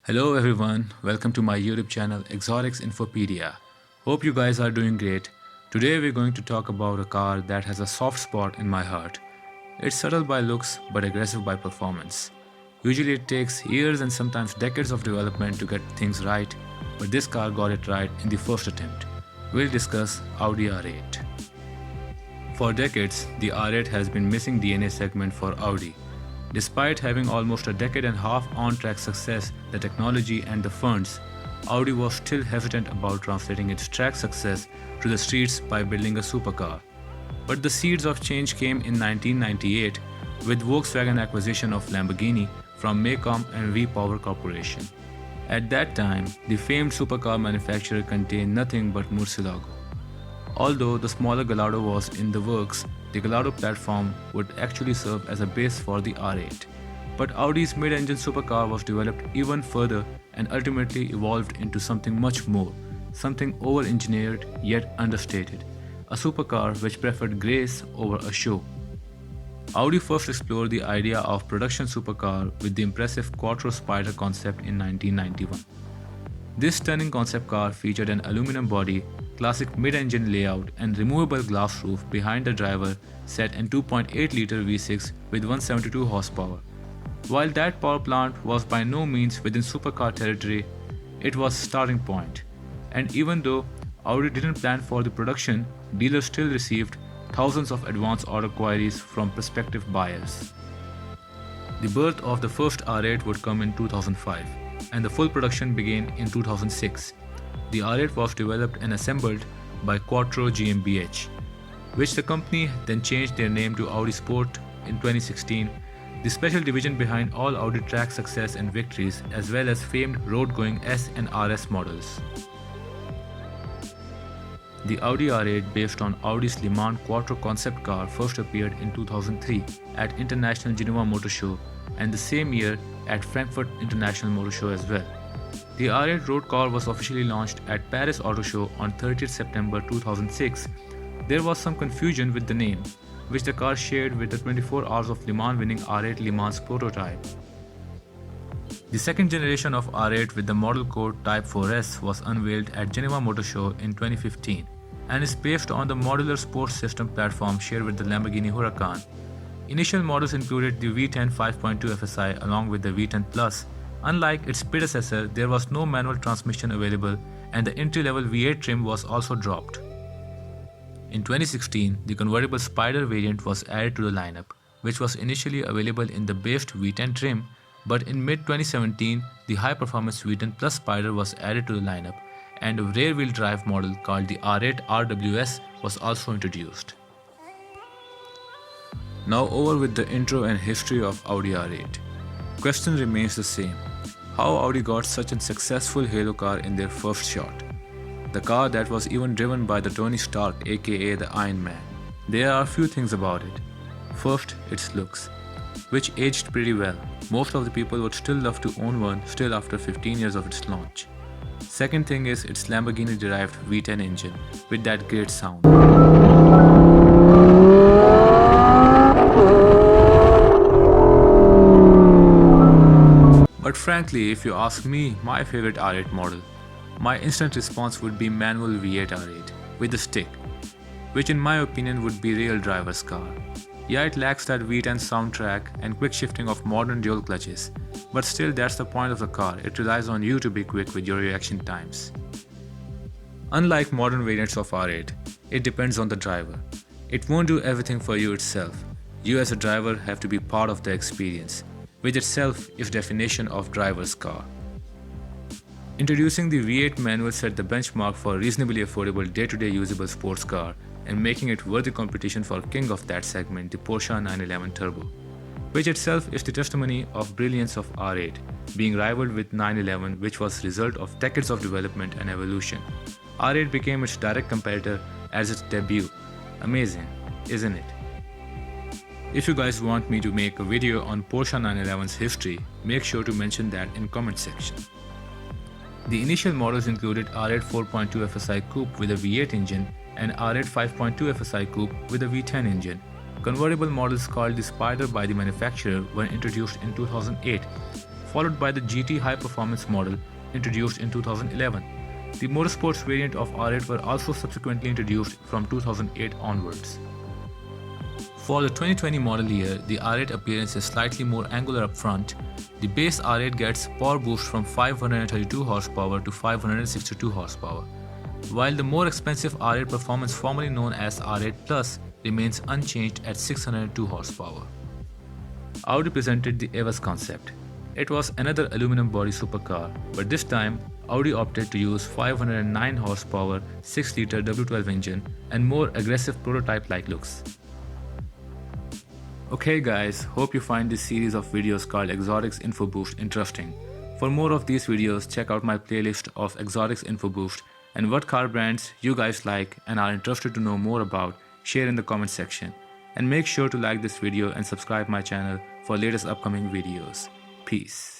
Hello everyone, welcome to my YouTube channel Exotics Infopedia. Hope you guys are doing great. Today we're going to talk about a car that has a soft spot in my heart. It's subtle by looks but aggressive by performance. Usually it takes years and sometimes decades of development to get things right, but this car got it right in the first attempt. We'll discuss Audi R8. For decades, the R8 has been missing DNA segment for Audi. Despite having almost a decade and a half on-track success, the technology and the funds, Audi was still hesitant about translating its track success to the streets by building a supercar. But the seeds of change came in 1998 with Volkswagen acquisition of Lamborghini from Macomb and V-Power Corporation. At that time, the famed supercar manufacturer contained nothing but Murcielago. Although the smaller Gallardo was in the works, the Gallardo platform would actually serve as a base for the R8. But Audi's mid-engine supercar was developed even further and ultimately evolved into something much more, something over-engineered yet understated, a supercar which preferred grace over a show. Audi first explored the idea of production supercar with the impressive Quattro Spider concept in 1991. This stunning concept car featured an aluminum body, classic mid-engine layout and removable glass roof behind the driver set in 2.8-liter V6 with 172 horsepower. While that power plant was by no means within supercar territory, it was a starting point. And even though Audi didn't plan for the production, dealers still received thousands of advance order queries from prospective buyers. The birth of the first R8 would come in 2005, and the full production began in 2006. The R8 was developed and assembled by Quattro GmbH, which the company then changed their name to Audi Sport in 2016, the special division behind all Audi track success and victories, as well as famed road-going S and RS models. The Audi R8, based on Audi's Le Mans Quattro concept car, first appeared in 2003 at International Geneva Motor Show and the same year at Frankfurt International Motor Show as well. The R8 road car was officially launched at Paris Auto Show on 30th September 2006. There was some confusion with the name, which the car shared with the 24 Hours of Le Mans winning R8 Le Mans prototype. The second generation of R8 with the model code Type 4S was unveiled at Geneva Motor Show in 2015 and is based on the modular sports system platform shared with the Lamborghini Huracan. Initial models included the V10 5.2 FSI along with the V10 Plus. Unlike its predecessor, there was no manual transmission available and the entry-level V8 trim was also dropped. In 2016, the convertible Spider variant was added to the lineup, which was initially available in the based V10 trim, but in mid-2017, the high-performance V10 Plus Spider was added to the lineup and a rear-wheel drive model called the R8 RWS was also introduced. Now over with the intro and history of Audi R8. Question remains the same. How Audi got such a successful halo car in their first shot? The car that was even driven by the Tony Stark aka the Iron Man. There are a few things about it. First, its looks, which aged pretty well. Most of the people would still love to own one still after 15 years of its launch. Second thing is its Lamborghini derived V10 engine with that great sound. But frankly, if you ask me my favorite R8 model, my instant response would be manual V8 R8 with the stick, which in my opinion would be real driver's car. Yeah, it lacks that V10 soundtrack and quick shifting of modern dual clutches, but still that's the point of the car, it relies on you to be quick with your reaction times. Unlike modern variants of R8, it depends on the driver. It won't do everything for you itself. You as a driver have to be part of the experience, which itself is definition of driver's car. Introducing the V8 manual set the benchmark for a reasonably affordable day-to-day usable sports car and making it worthy competition for king of that segment, the Porsche 911 Turbo, which itself is the testimony of brilliance of R8, being rivaled with 911, which was result of decades of development and evolution. R8 became its direct competitor as its debut. Amazing, isn't it? If you guys want me to make a video on Porsche 911's history, make sure to mention that in comment section. The initial models included R8 4.2 FSI Coupe with a V8 engine and R8 5.2 FSI Coupe with a V10 engine. Convertible models called the Spider by the manufacturer were introduced in 2008, followed by the GT High Performance model introduced in 2011. The motorsports variant of R8 were also subsequently introduced from 2008 onwards. For the 2020 model year, the R8 appearance is slightly more angular up front. The base R8 gets power boost from 532 horsepower to 562 horsepower, while the more expensive R8 performance, formerly known as R8 Plus, remains unchanged at 602 horsepower. Audi presented the EVAS concept. It was another aluminum body supercar, but this time Audi opted to use 509 horsepower 6-liter W12 engine and more aggressive prototype-like looks. Okay guys, hope you find this series of videos called Exotics Info Boost interesting. For more of these videos, check out my playlist of Exotics Info Boost, and what car brands you guys like and are interested to know more about, share in the comment section. And make sure to like this video and subscribe my channel for latest upcoming videos. Peace.